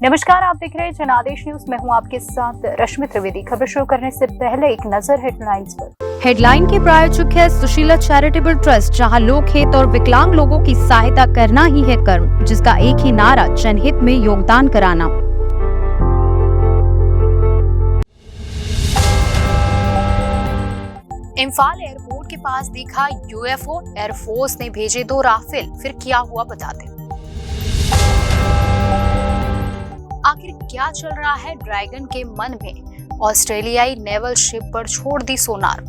नमस्कार, आप देख रहे हैं जनादेश न्यूज। मैं हूं आपके साथ रश्मि त्रिवेदी। खबर शुरू करने से पहले एक नजर हेडलाइंस पर। हेडलाइन के प्रायोजक है सुशीला चैरिटेबल ट्रस्ट, जहां लोक हित और विकलांग लोगों की सहायता करना ही है कर्म, जिसका एक ही नारा जनहित में योगदान कराना। इम्फाल एयरपोर्ट के पास देखा यूएफओ, एयरफोर्स ने भेजे 2 राफेल, फिर क्या हुआ बताते। आखिर क्या चल रहा है ड्रैगन के मन में? ऑस्ट्रेलियाई नेवल शिप पर छोड़ दी सोनार।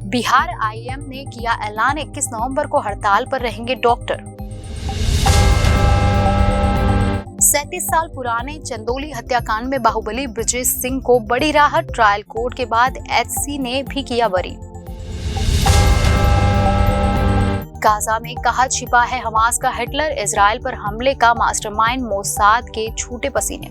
बिहार आईएम ने किया ऐलान, 21 नवंबर को हड़ताल पर रहेंगे डॉक्टर। 37 साल पुराने चंदौली हत्याकांड में बाहुबली ब्रजेश सिंह को बड़ी राहत। ट्रायल कोर्ट के बाद एचसी ने भी किया बरी। गाजा में कहा छिपा है हमास का हिटलर, इजराइल पर हमले का मास्टरमाइंड मोसाद के छूटे पसीने।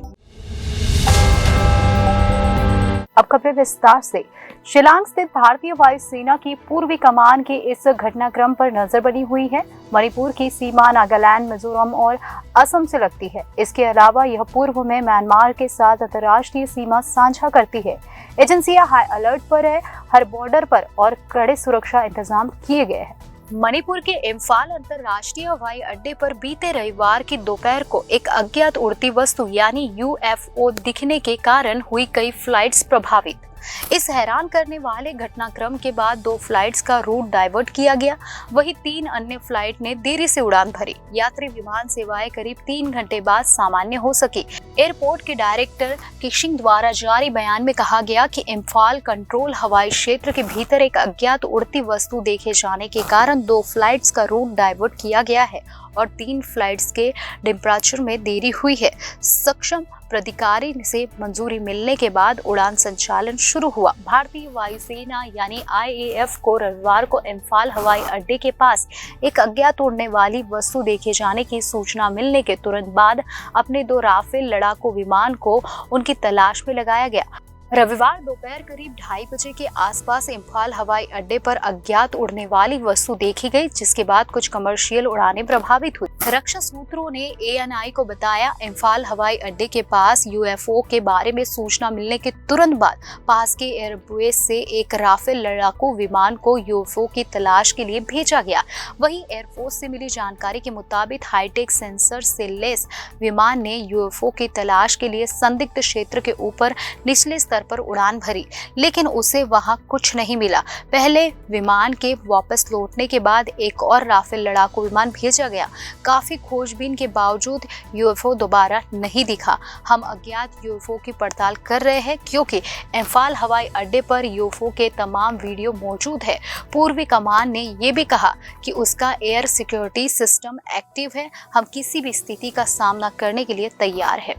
अब खबरें विस्तार से। शिलांग स्थित भारतीय वायुसेना की पूर्वी कमान के इस घटनाक्रम पर नजर बनी हुई है। मणिपुर की सीमा नागालैंड, मिजोरम और असम से लगती है। इसके अलावा यह पूर्व में म्यांमार के साथ अंतर्राष्ट्रीय सीमा साझा करती है। एजेंसियां हाई अलर्ट पर है। हर बॉर्डर पर और कड़े सुरक्षा इंतजाम किए गए हैं। मणिपुर के इम्फाल अंतर्राष्ट्रीय हवाई अड्डे पर बीते रविवार की दोपहर को एक अज्ञात उड़ती वस्तु यानी यूएफओ दिखने के कारण हुई कई फ्लाइट्स प्रभावित। इस हैरान करने वाले घटनाक्रम के बाद 2 फ्लाइट्स का रूट डाइवर्ट किया गया। वहीं 3 अन्य फ्लाइट ने देरी से उड़ान भरी। यात्री विमान सेवाएं करीब 3 घंटे बाद सामान्य हो सकी। एयरपोर्ट के डायरेक्टर किशिंग द्वारा जारी बयान में कहा गया कि इम्फाल कंट्रोल हवाई क्षेत्र के भीतर एक अज्ञात उड़ती वस्तु देखे जाने के कारण 2 फ्लाइट्स का रूट डाइवर्ट किया गया है और 3 फ्लाइट्स के डिपार्चर में देरी हुई है। सक्षम प्राधिकारी से मंजूरी मिलने के बाद उड़ान संचालन शुरू हुआ। भारतीय वायुसेना यानी आईएएफ को रविवार को इम्फाल हवाई अड्डे के पास एक अज्ञात उड़ने वाली वस्तु देखे जाने की सूचना मिलने के तुरंत बाद अपने 2 राफेल लड़ाकू विमान को उनकी तलाश में लगाया गया। रविवार दोपहर करीब 2:30 बजे के आसपास इम्फाल हवाई अड्डे पर अज्ञात उड़ने वाली वस्तु देखी गई, जिसके बाद कुछ कमर्शियल उड़ानें प्रभावित हुई। रक्षा सूत्रों ने एएनआई को बताया, इम्फाल हवाई अड्डे के पास यूएफओ के बारे में सूचना मिलने के तुरंत बाद पास के एयरबेस से एक राफेल लड़ाकू विमान को यूएफओ की तलाश के लिए भेजा गया। वहीं एयरफोर्स से मिली जानकारी के मुताबिक हाईटेक सेंसर से लैस विमान ने यूएफओ की तलाश के लिए संदिग्ध क्षेत्र के ऊपर निचले स्तर पर उड़ान भरी, लेकिन उसे वहां कुछ नहीं मिला। पहले विमान के वापस लौटने के बाद एक और राफेल लड़ाकू विमान भेजा गया। काफी खोजबीन के बावजूद यूएफओ दोबारा नहीं दिखा। हम अज्ञात यूएफओ की पड़ताल कर रहे हैं क्योंकि इम्फाल हवाई अड्डे पर यूएफओ के तमाम वीडियो मौजूद है। पूर्वी कमान ने यह भी कहा कि उसका एयर सिक्योरिटी सिस्टम एक्टिव है। हम किसी भी स्थिति का सामना करने के लिए तैयार है।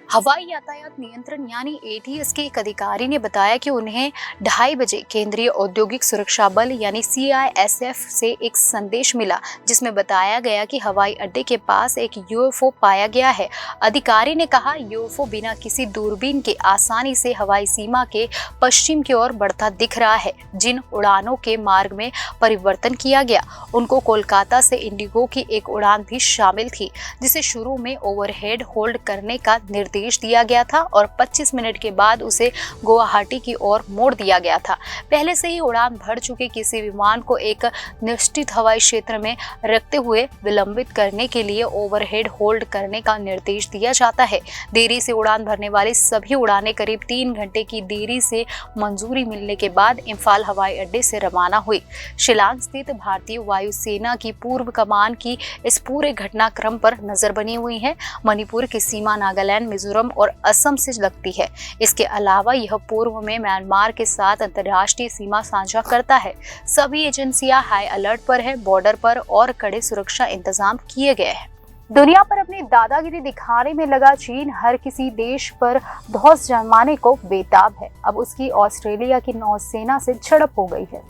हवाई यातायात नियंत्रण यानी एटीएस के एक अधिकारी ने बताया कि उन्हें 2:30 बजे केंद्रीय औद्योगिक सुरक्षा बल यानी सीआईएसएफ से एक संदेश मिला, जिसमें बताया गया कि हवाई अड्डे के पास एक यूएफओ पाया गया है। अधिकारी ने कहा, यूएफओ बिना किसी दूरबीन के आसानी से हवाई सीमा के पश्चिम की ओर बढ़ता दिख रहा है। जिन उड़ानों के मार्ग में परिवर्तन किया गया उनको कोलकाता से इंडिगो की एक उड़ान भी शामिल थी, जिसे शुरू में ओवरहेड होल्ड करने का निर्देश दिया गया था और 25 मिनट के बाद उसे गुवाहाटी की ओर मोड़ दिया गया था। पहले से ही उड़ान भर चुके किसी विमान को एक निश्चित हवाई क्षेत्र में रखते हुए विलंबित करने के लिए ओवरहेड होल्ड करने का निर्देश दिया जाता है। देरी से उड़ान भरने वाली सभी उड़ानें करीब 3 घंटे की देरी से मंजूरी मिलने के बाद इम्फाल हवाई अड्डे से रवाना हुई। शिलांग स्थित भारतीय वायुसेना की पूर्व कमान की इस पूरे घटनाक्रम पर नजर बनी हुई है। मणिपुर की सीमा नागालैंड, मिजोरम और असम से लगती है। इसके अलावा यह पूर्व में म्यांमार के साथ अंतर्राष्ट्रीय सीमा साझा करता है। सभी एजेंसियां हाई अलर्ट पर है। बॉर्डर पर और कड़े सुरक्षा इंतजाम किए गए हैं। दुनिया पर अपनी दादागिरी दिखाने में लगा चीन हर किसी देश पर धौंस जमाने को बेताब है। अब उसकी ऑस्ट्रेलिया की नौसेना से झड़प हो गई है।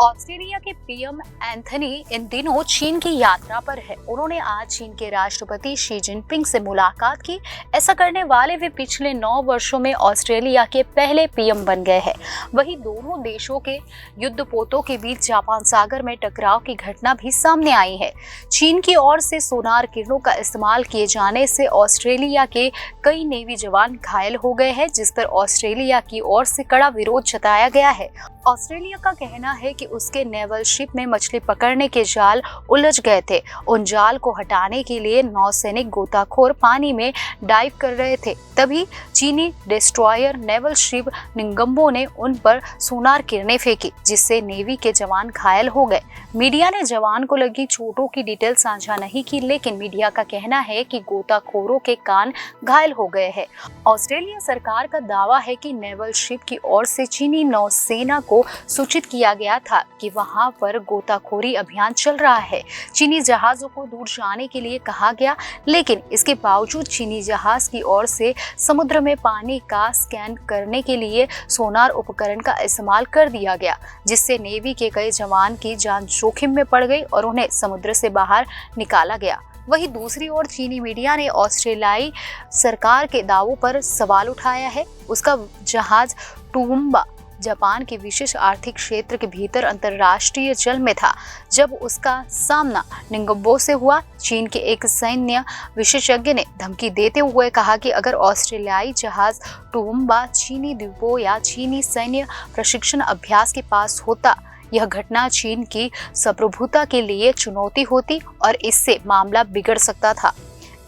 ऑस्ट्रेलिया के पीएम एंथनी इन दिनों चीन की यात्रा पर है। उन्होंने आज चीन के राष्ट्रपति शी जिनपिंग से मुलाकात की। ऐसा करने वाले वे पिछले 9 वर्षों में ऑस्ट्रेलिया के पहले पीएम बन गए हैं। वहीं दोनों देशों के युद्धपोतों के बीच जापान सागर में टकराव की घटना भी सामने आई है। चीन की ओर से सोनार किरणों का इस्तेमाल किए जाने से ऑस्ट्रेलिया के कई नेवी जवान घायल हो गए हैं, जिस पर ऑस्ट्रेलिया की ओर से कड़ा विरोध जताया गया है। ऑस्ट्रेलिया का कहना है कि उसके नेवल शिप में मछली पकड़ने के जाल उलझ गए थे। उन जाल को हटाने के लिए नौसैनिक गोताखोर पानी में डाइव कर रहे थे, तभी चीनी डिस्ट्रॉयर नेवल शिप निंगम्बो ने उन पर सोनार किरणें फेंकी, जिससे नेवी के जवान घायल हो गए। मीडिया ने जवान को लगी चोटों की डिटेल साझा नहीं की, लेकिन मीडिया का कहना है कि गोताखोरों के कान घायल हो गए हैं। ऑस्ट्रेलिया सरकार का दावा है कि नेवल शिप की ओर से चीनी नौसेना को सूचित किया गया था कि वहां पर गोताखोरी अभियान चल रहा है। चीनी जहाजों को दूर जाने के लिए कहा गया, लेकिन इसके बावजूद चीनी जहाज की ओर से समुद्र में पानी का स्कैन करने के लिए सोनार उपकरण का इस्तेमाल कर दिया गया, जिससे नेवी के कई जवान की जान जोखिम में पड़ गई और उन्हें समुद्र से बाहर निकाला गया। वहीं दूसरी ओर चीनी मीडिया ने ऑस्ट्रेलियाई सरकार के दावों पर सवाल उठाया है। उसका जहाज टूम्बा जापान के विशेष आर्थिक क्षेत्र के भीतर अंतर्राष्ट्रीय जल में था जब उसका सामना निंगम्बो से हुआ। चीन के एक सैन्य विशेषज्ञ ने धमकी देते हुए कहा कि अगर ऑस्ट्रेलियाई जहाज टूम्बा चीनी द्वीपों या चीनी सैन्य प्रशिक्षण अभ्यास के पास होता, यह घटना चीन की संप्रभुता के लिए चुनौती होती और इससे मामला बिगड़ सकता था।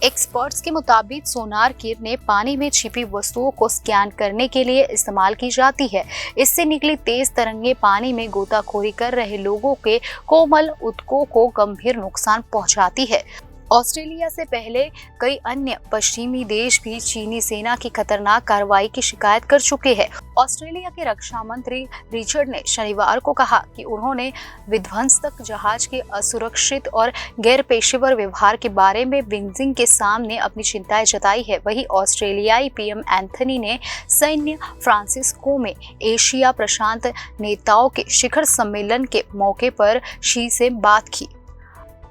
एक्सपर्ट्स के मुताबिक सोनार किरणें पानी में छिपी वस्तुओं को स्कैन करने के लिए इस्तेमाल की जाती है। इससे निकली तेज तरंगें पानी में गोताखोरी कर रहे लोगों के कोमल ऊतकों को गंभीर नुकसान पहुंचाती है। ऑस्ट्रेलिया से पहले कई अन्य पश्चिमी देश भी चीनी सेना की खतरनाक कार्रवाई की शिकायत कर चुके हैं। ऑस्ट्रेलिया के रक्षा मंत्री रिचर्ड ने शनिवार को कहा कि उन्होंने विध्वंसक जहाज के असुरक्षित और गैर पेशेवर व्यवहार के बारे में बीजिंग के सामने अपनी चिंताएं जताई है। वहीं ऑस्ट्रेलियाई पीएम एंथनी ने सैन्य फ्रांसिस्को में एशिया प्रशांत नेताओं के शिखर सम्मेलन के मौके पर शी से बात की।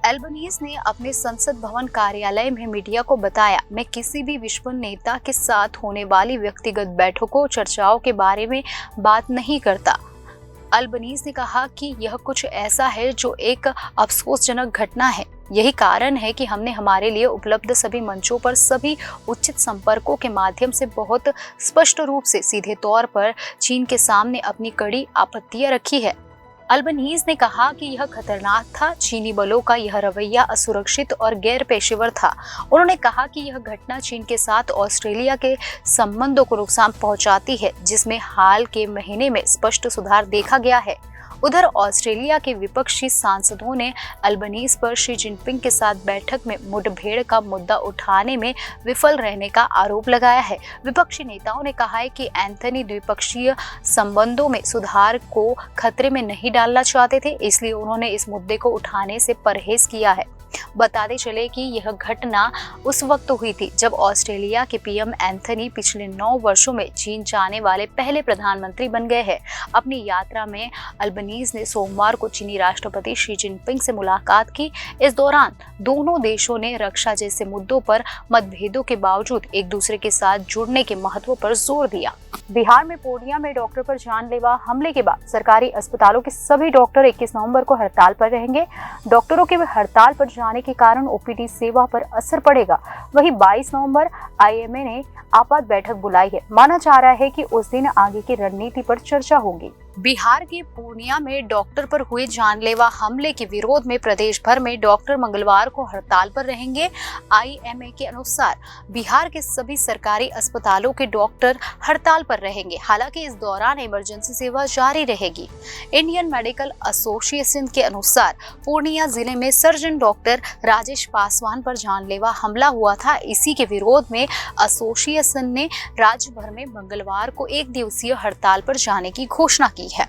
एल्बनीज ने अपने संसद भवन कार्यालय में मीडिया को बताया, मैं किसी भी विश्व नेता के साथ होने वाली व्यक्तिगत बैठकों चर्चाओं के बारे में बात नहीं करता। एल्बनीज ने कहा कि यह कुछ ऐसा है जो एक अफसोसजनक घटना है। यही कारण है कि हमने हमारे लिए उपलब्ध सभी मंचों पर सभी उचित संपर्कों के माध्यम से बहुत स्पष्ट रूप से सीधे तौर पर चीन के सामने अपनी कड़ी आपत्तियां रखी है। अल्बनीज ने कहा कि यह खतरनाक था। चीनी बलों का यह रवैया असुरक्षित और गैर पेशेवर था। उन्होंने कहा कि यह घटना चीन के साथ ऑस्ट्रेलिया के संबंधों को नुकसान पहुंचाती है, जिसमें हाल के महीने में स्पष्ट सुधार देखा गया है। उधर ऑस्ट्रेलिया के विपक्षी सांसदों ने अल्बनीज पर शी जिनपिंग के साथ बैठक में मुठभेड़ का मुद्दा उठाने में विफल रहने का आरोप लगाया है। विपक्षी नेताओं ने कहा है कि एंथनी द्विपक्षीय संबंधों में सुधार को खतरे में नहीं डालना चाहते थे, इसलिए उन्होंने इस मुद्दे को उठाने से परहेज किया है। बताते चले कि यह घटना उस वक्त हुई थी जब ऑस्ट्रेलिया के पीएम एंथनी पिछले 9 वर्षों में चीन जाने वाले पहले प्रधानमंत्री बन गए हैं। अपनी यात्रा में अल्बनीज ने सोमवार को चीनी राष्ट्रपति शी जिनपिंग से मुलाकात की। इस दौरान दोनों देशों ने रक्षा जैसे मुद्दों पर मतभेदों के बावजूद एक दूसरे के साथ जुड़ने के महत्व पर जोर दिया। बिहार में पूर्णिया में डॉक्टर पर जानलेवा हमले के बाद सरकारी अस्पतालों के सभी डॉक्टर 21 नवंबर को हड़ताल पर रहेंगे। डॉक्टरों के हड़ताल पर जाने के कारण ओपीडी सेवा पर असर पड़ेगा। वहीं 22 नवंबर आईएमए ने आपात बैठक बुलाई है। माना जा रहा है कि उस दिन आगे की रणनीति पर चर्चा होगी। बिहार के पूर्णिया में डॉक्टर पर हुए जानलेवा हमले के विरोध में प्रदेश भर में डॉक्टर मंगलवार को हड़ताल पर रहेंगे। आईएमए के अनुसार बिहार के सभी सरकारी अस्पतालों के डॉक्टर हड़ताल पर रहेंगे। हालांकि इस दौरान इमरजेंसी सेवा जारी रहेगी। इंडियन मेडिकल एसोसिएशन के अनुसार पूर्णिया जिले में सर्जन डॉक्टर राजेश पासवान पर जानलेवा हमला हुआ था। इसी के विरोध में एसोसिएशन ने राज्य भर में मंगलवार को 1 दिवसीय हड़ताल पर जाने की घोषणा की है।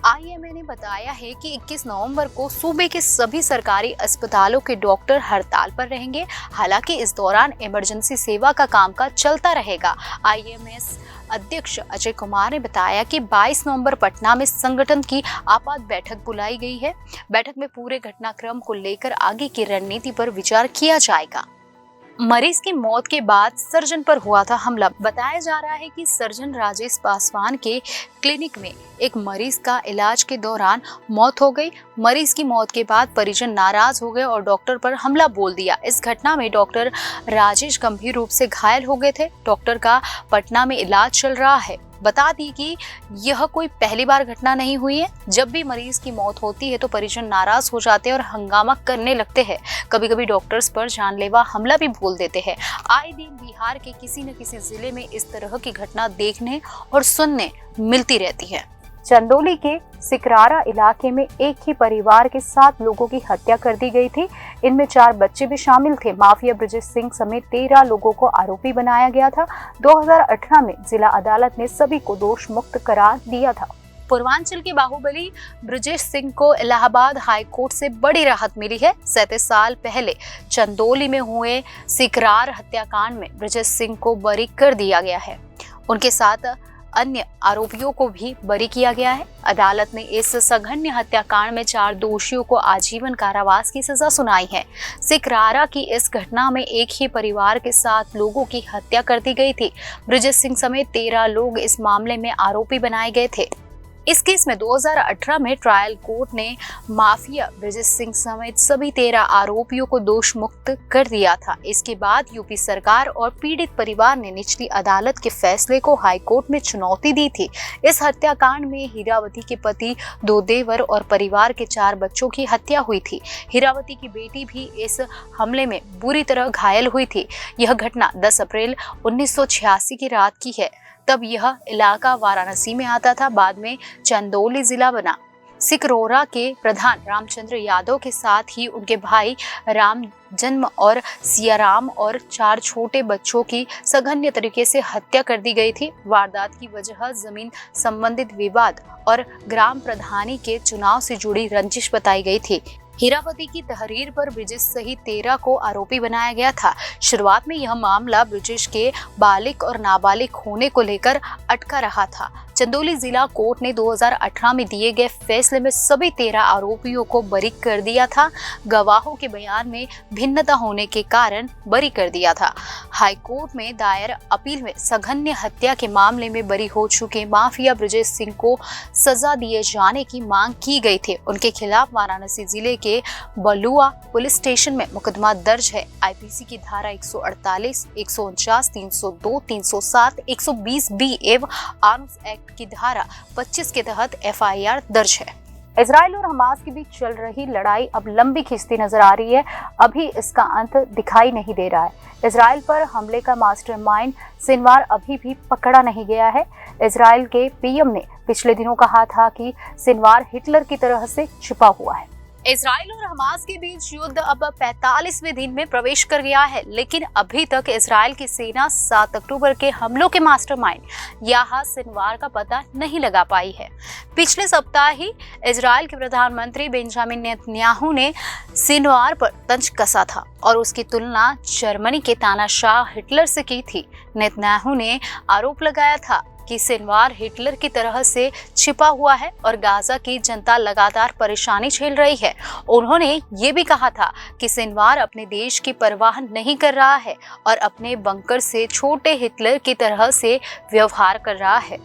आईएमए ने बताया है कि 21 नवंबर को सूबे के सभी सरकारी अस्पतालों के डॉक्टर हड़ताल पर रहेंगे। हालांकि इस दौरान इमरजेंसी सेवा का कामकाज चलता रहेगा। आईएमएस अध्यक्ष अजय कुमार ने बताया कि 22 नवंबर पटना में संगठन की आपात बैठक बुलाई गई है। बैठक में पूरे घटनाक्रम को लेकर आगे की रणनीति पर विचार किया जाएगा। मरीज की मौत के बाद सर्जन पर हुआ था हमला। बताया जा रहा है कि सर्जन राजेश पासवान के क्लिनिक में एक मरीज का इलाज के दौरान मौत हो गई। मरीज की मौत के बाद परिजन नाराज हो गए और डॉक्टर पर हमला बोल दिया। इस घटना में डॉक्टर राजेश गंभीर रूप से घायल हो गए थे। डॉक्टर का पटना में इलाज चल रहा है। बता दी कि यह कोई पहली बार घटना नहीं हुई है। जब भी मरीज की मौत होती है तो परिजन नाराज हो जाते हैं और हंगामा करने लगते हैं। कभी कभी डॉक्टर्स पर जानलेवा हमला भी बोल देते हैं। आए दिन बिहार के किसी न किसी जिले में इस तरह की घटना देखने और सुनने मिलती रहती है। चंदौली के सिकरारा इलाके में एक ही परिवार के 7 लोगों की हत्या कर दी गई थी। इनमें 4 बच्चे भी शामिल थे। माफिया ब्रजेश सिंह समेत 13 लोगों को आरोपी बनाया गया था। 2018 में जिला अदालत ने सभी को दोष मुक्त करार दिया था। पूर्वांचल के बाहुबली ब्रजेश सिंह को इलाहाबाद हाई कोर्ट से बड़ी राहत मिली है। 37 साल पहले चंदौली में हुए सिकरार हत्याकांड में ब्रजेश सिंह को बरी कर दिया गया है। उनके साथ अन्य आरोपियों को भी बरी किया गया है। अदालत ने इस सघन्य हत्याकांड में 4 दोषियों को आजीवन कारावास की सजा सुनाई है। सिकरारा की इस घटना में एक ही परिवार के 7 लोगों की हत्या कर दी गई थी। ब्रजेश सिंह समेत 13 लोग इस मामले में आरोपी बनाए गए थे। इस केस में 2018 में ट्रायल कोर्ट ने माफिया ब्रजेश सिंह समेत सभी 13 आरोपियों को दोष मुक्त कर दिया था। इसके बाद यूपी सरकार और पीड़ित परिवार ने निचली अदालत के फैसले को हाई कोर्ट में चुनौती दी थी। इस हत्याकांड में हीरावती के पति, 2 देवर और परिवार के 4 बच्चों की हत्या हुई थी। हीरावती की बेटी भी इस हमले में बुरी तरह घायल हुई थी। यह घटना 10 अप्रैल 1986 की रात की है। तब यह इलाका वाराणसी में आता था, बाद में चंदौली जिला बना। सिकरोरा के प्रधान रामचंद्र यादव के साथ ही उनके भाई राम जन्म और सियाराम और 4 छोटे बच्चों की सघन्य तरीके से हत्या कर दी गई थी। वारदात की वजह जमीन संबंधित विवाद और ग्राम प्रधानी के चुनाव से जुड़ी रंजिश बताई गई थी। हीरावती की तहरीर पर ब्रजेश सहित 13 को आरोपी बनाया गया था। शुरुआत में यह मामला ब्रजेश के बालिग और नाबालिग होने को लेकर अटका रहा था। चंदौली जिला कोर्ट ने 2018 में दिए गए फैसले में सभी 13 आरोपियों को बरी कर दिया था। गवाहों के बयान में भिन्नता होने के कारण बरी कर दिया था। हाई कोर्ट में दायर अपील में सघन्य हत्या के मामले में बरी हो चुके माफिया ब्रजेश सिंह को सजा दिए जाने की मांग की गई थी। उनके खिलाफ वाराणसी जिले के बलुआ पुलिस स्टेशन में मुकदमा दर्ज है। आईपीसी की धारा 148, 149, 302, 307, 120 बी एवं आर्म्स एक्ट की धारा 25 के तहत एफआईआर दर्ज है। इजराइल और हमास के बीच चल रही लड़ाई अब लंबी खिंचती नजर आ रही है। अभी इसका अंत दिखाई नहीं दे रहा है। इजराइल पर हमले का मास्टरमाइंड सिनवार अभी भी पकड़ा नहीं गया है। इजराइल के पीएम ने पिछले दिनों कहा था कि सिनवार हिटलर की तरह से छिपा हुआ है। इजराइल और हमास के बीच युद्ध अब 45वें दिन में प्रवेश कर गया है, लेकिन अभी तक इजराइल की सेना 7 अक्टूबर के हमलों के मास्टरमाइंड याह्या सिनवार का पता नहीं लगा पाई है। पिछले सप्ताह ही इजराइल के प्रधानमंत्री बेंजामिन नेतन्याहू ने सिनवार पर तंज कसा था और उसकी तुलना जर्मनी के तानाशाह हिटलर से की थी। नेतन्याहू ने आरोप लगाया था कि सिनवार हिटलर की तरह से छिपा हुआ है और गाजा की जनता लगातार परेशानी झेल रही है। उन्होंने ये भी कहा था कि सिनवार अपने देश की परवाह नहीं कर रहा है और अपने बंकर से छोटे हिटलर की तरह से व्यवहार कर रहा है।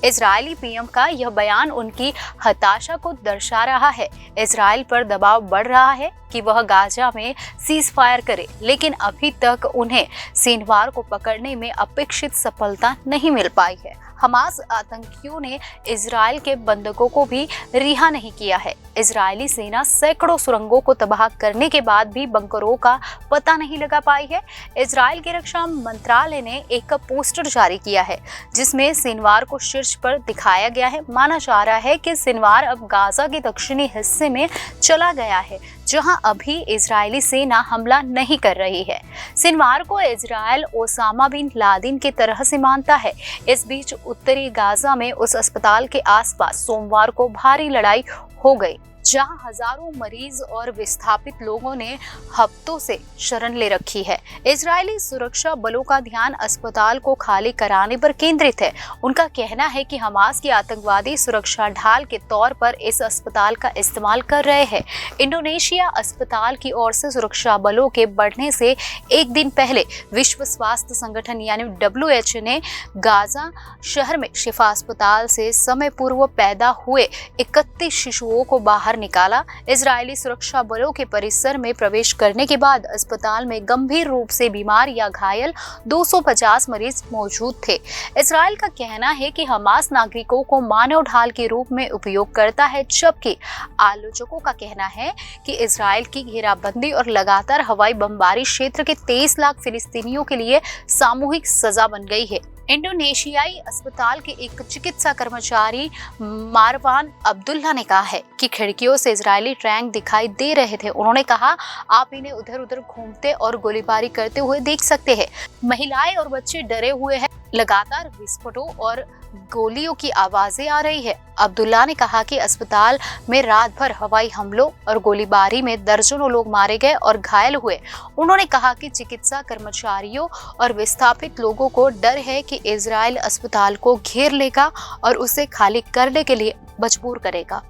इजरायली पीएम का यह बयान उनकी हताशा को दर्शा रहा है। इजराइल पर दबाव बढ़ रहा है कि वह गाजा में सीज फायर करे, लेकिन अभी तक उन्हें सिनवार को पकड़ने में अपेक्षित सफलता नहीं मिल पाई है। हमास आतंकियों ने इजराइल के बंधकों को भी रिहा नहीं किया है। इजरायली सेना सैकड़ों सुरंगों को तबाह करने के बाद भी बंकरों का पता नहीं लगा पाई है। इजराइल के रक्षा मंत्रालय ने एक पोस्टर जारी किया है जिसमें सिनवार को शीर्ष पर दिखाया गया है। माना जा रहा है कि सिनवार अब गाजा के दक्षिणी हिस्से में चला गया है, जहां अभी इजरायली सेना हमला नहीं कर रही है। सिनवार को इजरायल ओसामा बिन लादेन की तरह से मानता है। इस बीच उत्तरी गाजा में उस अस्पताल के आसपास सोमवार को भारी लड़ाई हो गई, जहां हजारों मरीज और विस्थापित लोगों ने हफ्तों से शरण ले रखी है। इजरायली सुरक्षा बलों का ध्यान अस्पताल को खाली कराने पर केंद्रित है। उनका कहना है कि हमास की आतंकवादी सुरक्षा ढाल के तौर पर इस अस्पताल का इस्तेमाल कर रहे हैं। इंडोनेशिया अस्पताल की ओर से सुरक्षा बलों के बढ़ने से एक दिन पहले विश्व स्वास्थ्य संगठन यानी WHO ने गाजा शहर में शिफा अस्पताल से समय पूर्व पैदा हुए 31 शिशुओं को बाहर निकाला। इजरायली सुरक्षा बलों के परिसर में प्रवेश करने के बाद अस्पताल में गंभीर रूप से बीमार या घायल 250 मरीज मौजूद थे। इजरायल का कहना है कि हमास नागरिकों को मानव ढाल के रूप में उपयोग करता है, जबकि आलोचकों का कहना है कि इजरायल की घेराबंदी और लगातार हवाई बमबारी क्षेत्र के 23 लाख फिलिस्तीनियों के लिए सामूहिक सजा बन गई है। इंडोनेशियाई अस्पताल के एक चिकित्सा कर्मचारी मारवान अब्दुल्ला ने कहा है कि खिड़कियों से इजरायली टैंक दिखाई दे रहे थे। उन्होंने कहा, आप इन्हें उधर उधर घूमते और गोलीबारी करते हुए देख सकते हैं। महिलाएं और बच्चे डरे हुए हैं। लगातार विस्फोटों और गोलियों की आवाजें आ रही है। अब्दुल्ला ने कहा कि अस्पताल में रात भर हवाई हमलों और गोलीबारी में दर्जनों लोग मारे गए और घायल हुए। उन्होंने कहा कि चिकित्सा कर्मचारियों और विस्थापित लोगों को डर है कि इजरायल अस्पताल को घेर लेगा और उसे खाली करने के लिए मजबूर करेगा।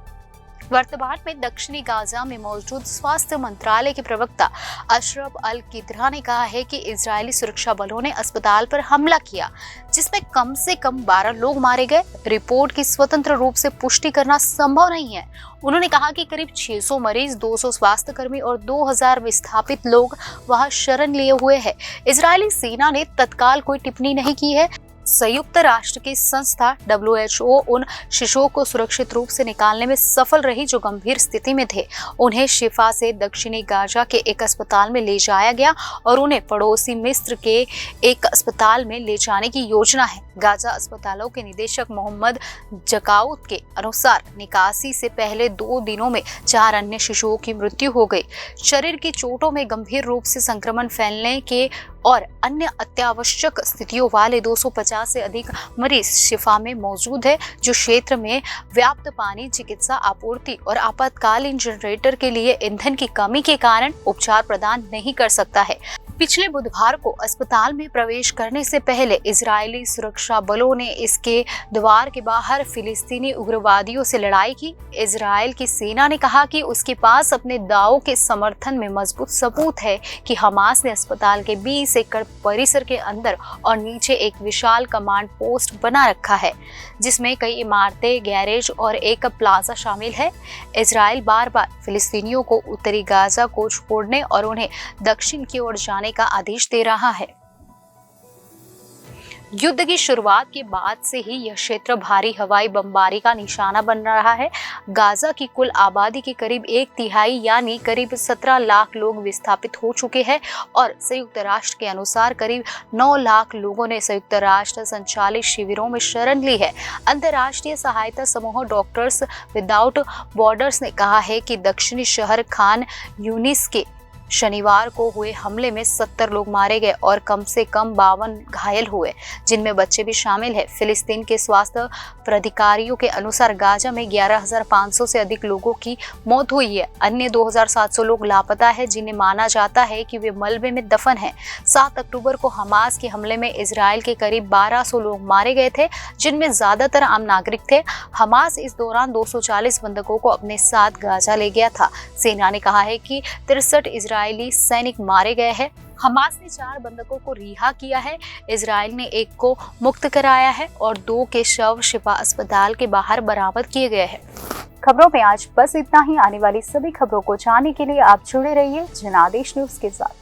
वर्तमान में दक्षिणी गाजा में मौजूद स्वास्थ्य मंत्रालय के प्रवक्ता अशरफ अल किद्रा ने कहा है कि इजरायली सुरक्षा बलों ने अस्पताल पर हमला किया, जिसमें कम से कम 12 लोग मारे गए। रिपोर्ट की स्वतंत्र रूप से पुष्टि करना संभव नहीं है। उन्होंने कहा कि करीब 600 मरीज, 200 स्वास्थ्यकर्मी और 2000 विस्थापित लोग वहां शरण लिए हुए हैं। इजरायली सेना ने तत्काल कोई टिप्पणी नहीं की है। संयुक्त राष्ट्र की संस्था WHO उन शिशुओं को सुरक्षित रूप से निकालने में सफल रही जो गंभीर स्थिति में थे। उन्हें शिफा से दक्षिणी गाजा के एक अस्पताल में ले जाया गया और उन्हें पड़ोसी मिस्र के एक अस्पताल में ले जाने की योजना है। गाजा अस्पतालों के निदेशक मोहम्मद जकाउत के अनुसार निकासी से पहले 2 दिनों में 4 अन्य शिशुओं की मृत्यु हो गई। शरीर की चोटों में गंभीर रूप से संक्रमण फैलने के और अन्य अत्यावश्यक स्थितियों वाले 250 से अधिक मरीज शिफा में मौजूद है, जो क्षेत्र में व्याप्त पानी, चिकित्सा आपूर्ति और आपातकालीन जनरेटर के लिए ईंधन की कमी के कारण उपचार प्रदान नहीं कर सकता है। पिछले बुधवार को अस्पताल में प्रवेश करने से पहले इजरायली सुरक्षा बलों ने इसके द्वार के बाहर फिलिस्तीनी उग्रवादियों से लड़ाई की। इजरायल की सेना ने कहा कि उसके पास अपने दावों के समर्थन में मजबूत सबूत है कि हमास ने अस्पताल के 20 एकड़ परिसर के अंदर और नीचे एक विशाल कमांड पोस्ट बना रखा है, जिसमें कई इमारतें, गैरेज और एक प्लाजा शामिल है। इजरायल बार बार फिलिस्तीनियों को उत्तरी गाजा को छोड़ने और उन्हें दक्षिण की ओर जाने का आदेश दे रहा है। युद्ध की शुरुआत के बाद से ही यह क्षेत्र भारी हवाई बमबारी का निशाना बन रहा है। गाजा की कुल आबादी के करीब 1/3 यानी करीब 17 लाख लोग विस्थापित हो चुके हैं और संयुक्त राष्ट्र के अनुसार करीब 9 लाख लोगों ने संयुक्त राष्ट्र संचालित शिविरों में शरण ली है। अंतर्राष्ट्रीय सहायता समूह डॉक्टर्स विदाउट बॉर्डर्स ने कहा है कि दक्षिणी शहर खान यूनिस के शनिवार को हुए हमले में 70 लोग मारे गए और कम से कम 52 घायल हुए, जिनमें बच्चे भी शामिल हैं। फिलिस्तीन के स्वास्थ्य प्राधिकारियों के अनुसार गाजा में 11,500 से अधिक लोगों की मौत हुई है। अन्य 2,700 लोग लापता है, जिन्हें माना जाता है कि वे मलबे में दफन हैं। 7 अक्टूबर को हमास के हमले में इजरायल के करीब 1200 लोग मारे गए थे, जिनमें ज्यादातर आम नागरिक थे। हमास इस दौरान 240 बंधकों को अपने साथ गाजा ले गया था। सेना ने कहा है कि 63 इजरायली सैनिक मारे गए हैं। हमास ने 4 बंधकों को रिहा किया है। इजरायल ने 1 को मुक्त कराया है और 2 के शव शिफा अस्पताल के बाहर बरामद किए गए हैं। खबरों में आज बस इतना ही। आने वाली सभी खबरों को जानने के लिए आप जुड़े रहिए जनादेश न्यूज के साथ।